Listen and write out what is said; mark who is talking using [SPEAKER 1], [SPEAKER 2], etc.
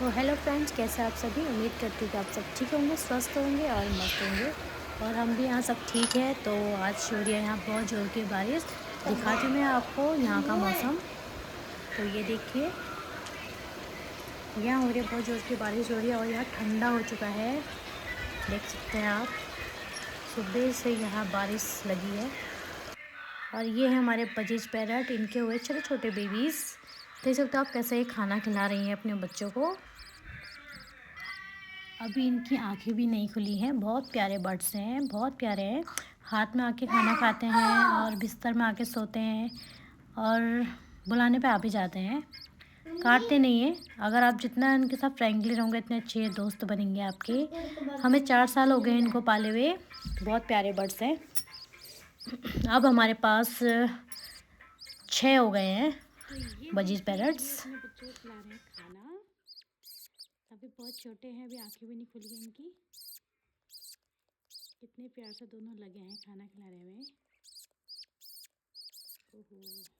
[SPEAKER 1] तो hello friends, कैसे आप सभी। उम्मीद करती हूँ कि आप सब ठीक होंगे, स्वस्थ होंगे और मस्त होंगे। और हम भी यहाँ सब ठीक है। तो आज हो रही है यहाँ बहुत ज़ोर की बारिश। दिखाती हूँ मैं आपको यहाँ का मौसम। तो ये देखिए, यहाँ हो रही है बहुत ज़ोर की बारिश हो रही है और यहाँ ठंडा हो चुका है। देख सकते हैं आप, सुबह से यहाँ बारिश लगी है। और ये है हमारे बजीज पैरट, इनके हुए छोटे छोटे बेबीज़। देख सकते हो आप कैसे ये खाना खिला रही हैं अपने बच्चों को। अभी इनकी आंखें भी नहीं खुली हैं। बहुत प्यारे बर्ड्स हैं, बहुत प्यारे हैं। हाथ में आके खाना खाते हैं और बिस्तर में आके सोते हैं और बुलाने पे आ भी जाते हैं। काटते नहीं हैं। अगर आप जितना इनके साथ फ्रेंकली रहोगे इतने अच्छे दोस्त बनेंगे आपके। हमें 4 साल हो गए इनको पाले हुए। बहुत प्यारे बर्ड्स हैं। अब हमारे पास 6 हो गए हैं बजीज पैरट्स। अपने बच्चों को खिला रहे हैं खाना। अभी बहुत छोटे हैं, अभी आंखें भी नहीं खुली हैं इनकी। कितने प्यार से दोनों लगे हैं खाना खिलाने में। ओहो।